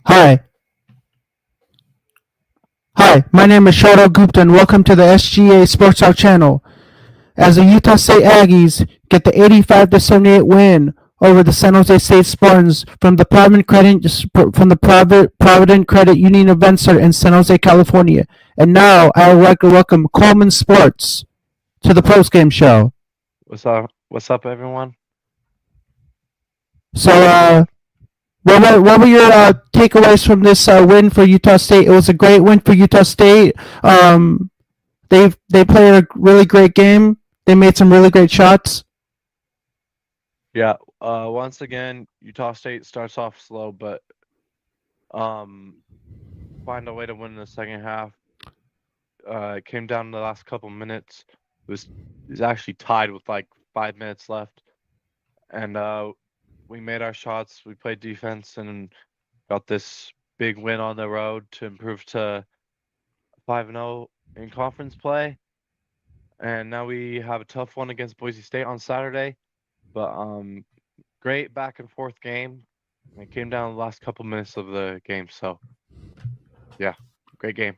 Hi. Hi, my name is Shoto Gupta and welcome to the SGA Sports Talk channel. As the Utah State Aggies get the 85-78 win over the San Jose State Spartans from the Provident Credit Union Event Center in San Jose, California. And now I would like to welcome Coleman Sports to the postgame show. What's up, everyone? So, what were your takeaways from this win for Utah State? It was a great win for Utah State. They played a really great game. They made some really great shots. Yeah. Once again, Utah State starts off slow, but um, find a way to win in the second half. It came down to the last couple minutes. It was actually tied with like 5 minutes left, and we made our shots. We played defense and got this big win on the road to improve to 5-0 in conference play. And now we have a tough one against Boise State on Saturday. But great back and forth game. It came down to the last couple minutes of the game. So yeah, great game.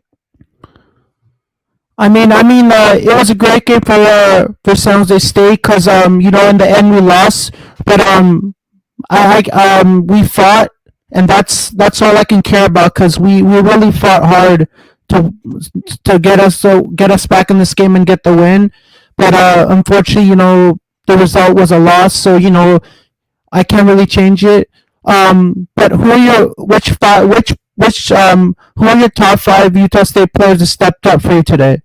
It was a great game for San Jose State because in the end we lost, but we fought, and that's all I can care about because we really fought hard to get us back in this game and get the win. But unfortunately, the result was a loss, so I can't really change it. But who are your which five which who are your top five Utah State players that stepped up for you today?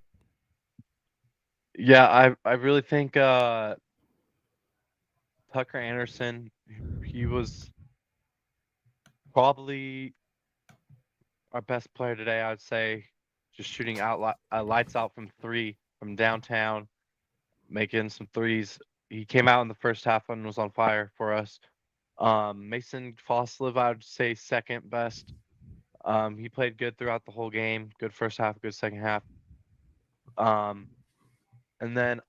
Yeah, I really think Tucker Anderson, he was probably our best player today. I'd say, just shooting out lights out from three from downtown, making some threes. He came out in the first half and was on fire for us. Mason Fosliv, I would say second best. He played good throughout the whole game. Good first half, good second half. Um, and then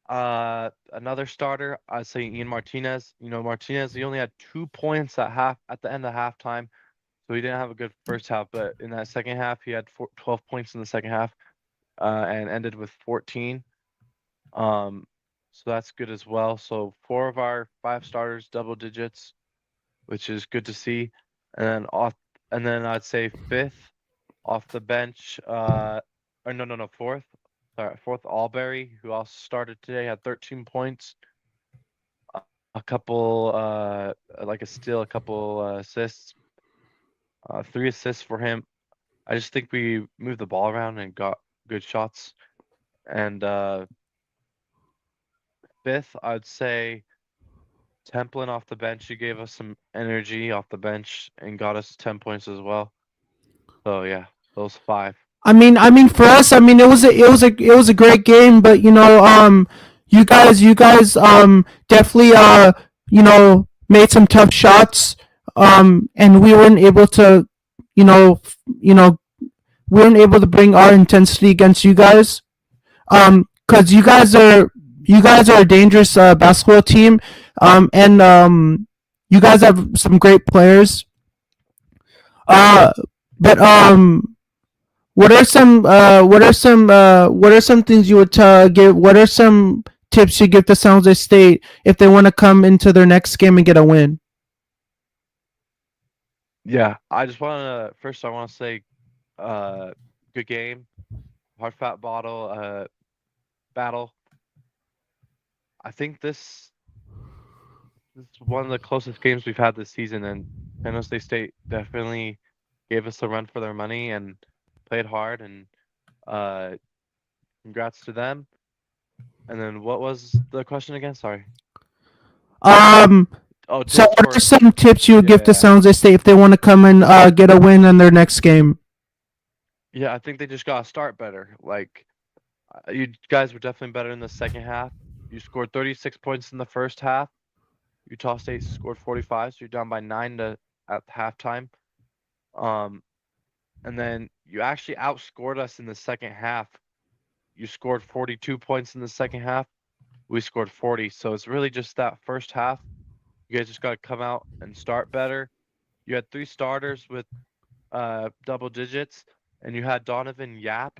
another starter, I'd say Ian Martinez. Martinez, he only had 2 points at the end of halftime, so he didn't have a good first half. But in that second half, he had 12 points in the second half, and ended with 14. Um, so that's good as well. So four of our five starters double digits, which is good to see. And then I'd say fifth off the bench. Or no, fourth. Sorry, fourth Alberry, who also started today, had 13 points, a couple, like a steal, a couple assists, 3 assists for him. I just think we moved the ball around and got good shots. And fifth, I'd say Templin off the bench. He gave us some energy off the bench and got us 10 points as well. So yeah, those five. For us, it was a great game, but you guys definitely made some tough shots, and we weren't able to, you know, you know, we weren't able to bring our intensity against you guys, because you guys are a dangerous basketball team, and you guys have some great players, uh, but what are some things you would give? What are some tips you give to San Jose State if they want to come into their next game and get a win? Yeah, I just want to first. I want to say, uh, good game, hard fat bottle, battle. I think this is one of the closest games we've had this season, and San Jose State definitely gave us a run for their money and played hard. And uh, congrats to them. And then what was the question again? Sorry. Um, Oh, so tips what are for some tips you would give to yeah. San Jose State if they want to come and get a win in their next game? Yeah, I think they just gotta start better. Like you guys were definitely better in the second half. You scored 36 points in the first half. Utah State scored 45, so you're down by 9 to at halftime. Um, and then you actually outscored us in the second half. You scored 42 points in the second half. We scored 40. So it's really just that first half. You guys just got to come out and start better. you had three starters with double digits, and you had Donovan Yap,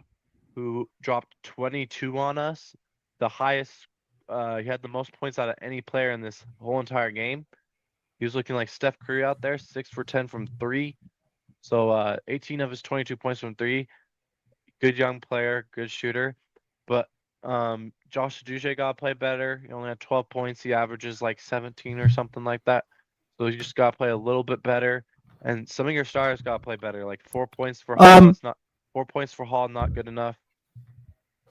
who dropped 22 on us, the highest. He had the most points out of any player in this whole entire game. He was looking like Steph Curry out there, 6 for 10 from three. So 18 of his 22 points from three. Good young player, good shooter. But Josh Duje got to play better. He only had 12 points. He averages like 17 or something like that. So you just got to play a little bit better. And some of your stars got to play better. Like 4 points for Hall. Um, That's not 4 points for Hall. Not good enough.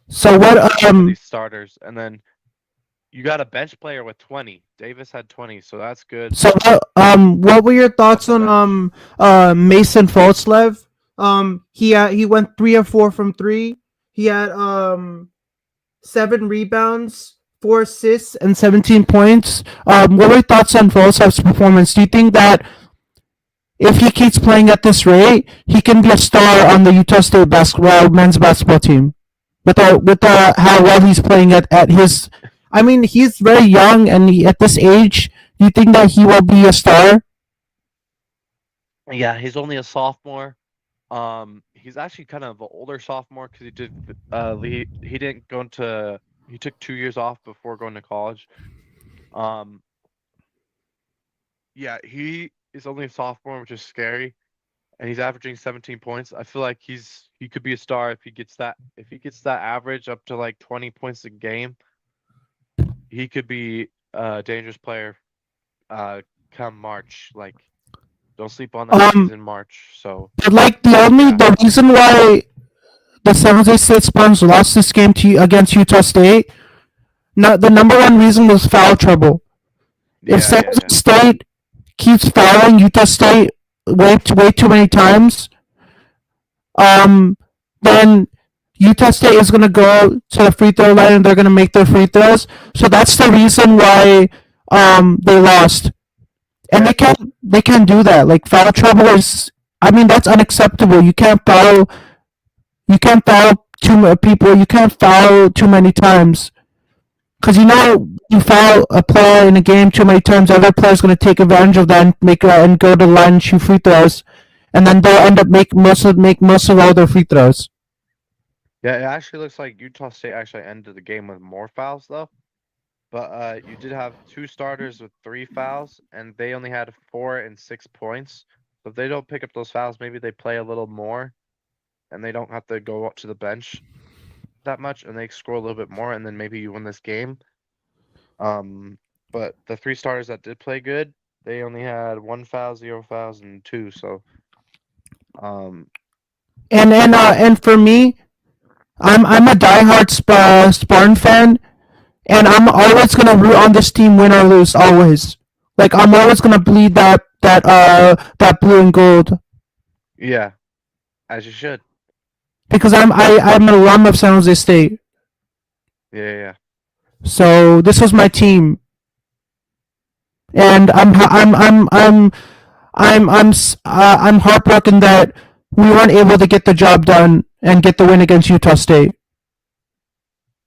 so For what these starters. And then you got a bench player with 20. Davis had 20, so that's good. what were your Off thoughts the on bench. Mason Fultzlev? He went 3 of 4 from three. He had 7 rebounds, 4 assists, and 17 points. What were your thoughts on Fultzlev's performance? Do you think that if he keeps playing at this rate, he can be a star on the Utah State men's basketball team? With how well he's playing at his, I mean, he's very young, and at this age, do you think that he will be a star? Yeah, he's only a sophomore. He's actually kind of an older sophomore because he didn't go into he took 2 years off before going to college. Um, yeah, he is only a sophomore, which is scary, and he's averaging 17 points. I feel like he could be a star if he gets that average up to like 20 points a game. He could be a dangerous player. Come March, like don't sleep on that because he's Um, in March. So but like yeah, the reason why the San Jose State Spartans lost this game against Utah State, not the number one reason was foul trouble. If yeah, San yeah, Jose yeah. State keeps fouling Utah State way too many times, um, then Utah State is going to go to the free throw line and they're going to make their free throws. So that's the reason why they lost. And Yeah, they can't do that. Like foul trouble is, I mean, that's unacceptable. You can't foul too many people. You can't foul too many times. Because you foul a player in a game too many times, other player's going to take advantage of that and and go to the line and shoot free throws, and then they'll end up make most of all their free throws. yeah. It actually looks like Utah State actually ended the game with more fouls though. But you did have two starters with 3 fouls, and they only had 4 and 6 points. So if they don't pick up those fouls, maybe they play a little more, and they don't have to go up to the bench that much, and they score a little bit more, and then maybe you win this game. But the three starters that did play good, they only had 1 foul, 0 fouls, and two. So um, And for me, I'm a diehard Spartan fan, and I'm always gonna root on this team, win or lose, always. Like I'm always gonna bleed that blue and gold yeah, as you should. because I'm an alum of San Jose State. Yeah, yeah. So this was my team, and I'm heartbroken that we weren't able to get the job done and get the win against Utah State.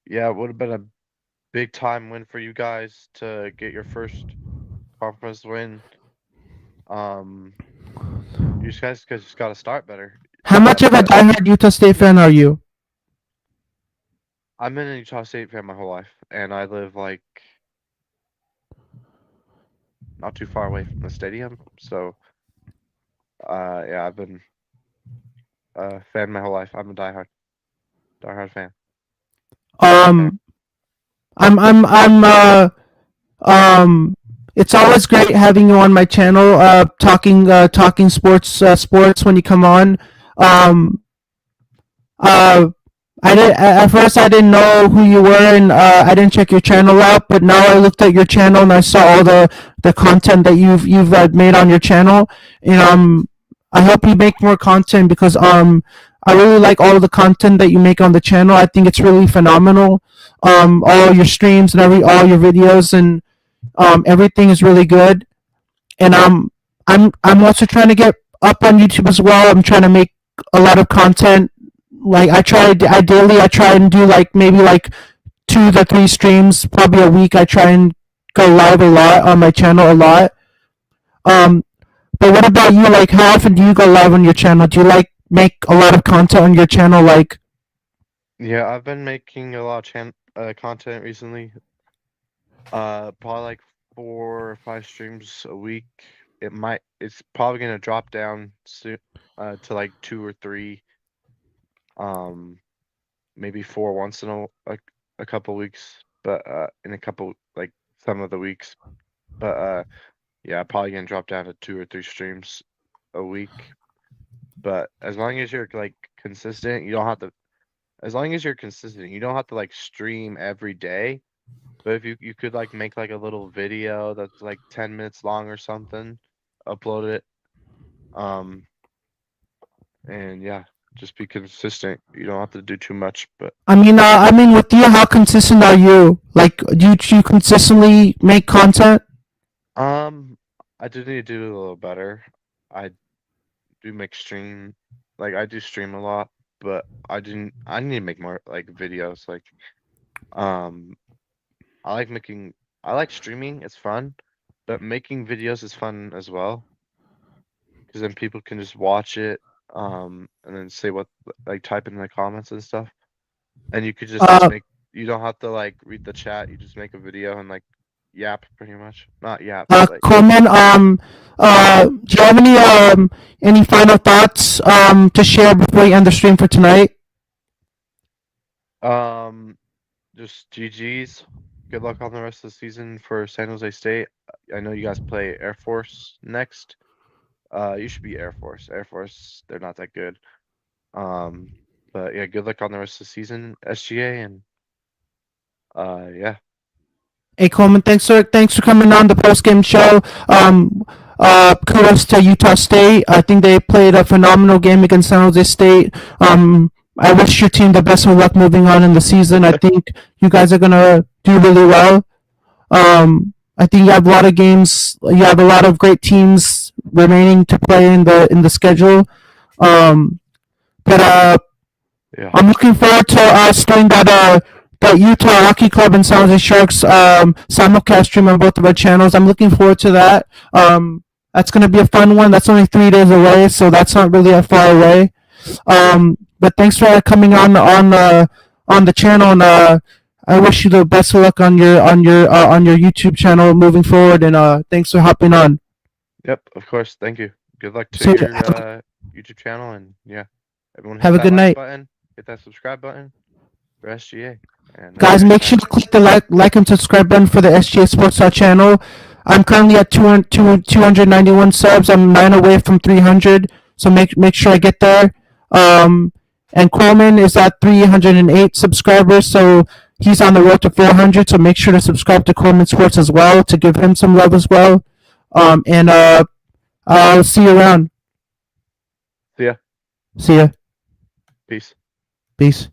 Yeah, it would have been a big time win for you guys to get your first conference win. You guys just got to start better. How much of a But diehard Utah State fan are you? I've been a Utah State fan my whole life, and I live like not too far away from the stadium. So, yeah, I've been a fan my whole life. I'm a diehard fan. Big fan. Um, I'm it's always great having you on my channel, talking sports when you come on. Um, uh, I did at first I didn't know who you were, and I didn't check your channel out. But now I looked at your channel and I saw all the content that you've made on your channel, and I hope you make more content because I really like all of the content that you make on the channel. I think it's really phenomenal. All your streams and all your videos and everything is really good. And I'm also trying to get up on YouTube as well. I'm trying to make a lot of content. Like I try and do like maybe like 2 to 3 streams probably a week. I try and go live a lot on my channel a lot. Um, But what about you? Like, how often do you go live on your channel? Do you like make a lot of content on your channel? Like, Yeah, I've been making a lot of content recently. Probably like 4 or 5 streams a week. It's probably gonna drop down soon, to like 2 or 3. Maybe 4 once in a couple weeks, but in a couple like some of the weeks. But yeah, probably gonna drop down to 2 or 3 streams a week. But as long as you're like consistent, you don't have to. As long as you're consistent, you don't have to like stream every day. But if you could like make like a little video that's like 10 minutes long or something, upload it. And yeah, just be consistent. You don't have to do too much, but I mean, with you, how consistent are you? Like, do you consistently make content? um, I do need to do a little better. I do make stream, like I do stream a lot, but I need to make more like videos. Like, um, I like making, I like streaming. It's fun, but making videos is fun as well. Because then people can just watch it, and then say what, like type in the comments and stuff. And you could just Uh, make, you don't have to like read the chat. You just make a video and like yap pretty much. Not yap, but like, Coleman, do you have any final thoughts, to share before we end the stream for tonight? um, just GG's. Good luck on the rest of the season for San Jose State. I know you guys play Air Force next. You should be Air Force. Air Force, they're not that good. But yeah, good luck on the rest of the season, SGA, and yeah. Hey Coleman, thanks for coming on the post game show. Kudos to Utah State. I think they played a phenomenal game against San Jose State. I wish your team the best of luck moving on in the season. I think you guys are gonna do really well. I think you have a lot of games. You have a lot of great teams remaining to play in the schedule. But Yeah. I'm looking forward to us doing that Utah Hockey Club and San Jose Sharks simulcast stream on both of our channels. I'm looking forward to that. That's going to be a fun one. That's only 3 days away, so that's not really that far away. But thanks for coming on the channel, and I wish you the best of luck on your YouTube channel moving forward. And thanks for hopping on. Yep, of course. Thank you. Good luck to So, your YouTube channel, and yeah, everyone hit have a that good like night. button, hit that subscribe button for SGA. And Guys, make sure to click the like and subscribe button for the SGA Sports Talk channel. I'm currently at 291 subs. I'm 9 away from 300, so make sure I get there. And Coleman is at 308 subscribers, so he's on the road to 400. So make sure to subscribe to Coleman Sports as well to give him some love as well. And I'll see you around. See ya. See ya. Peace. Peace.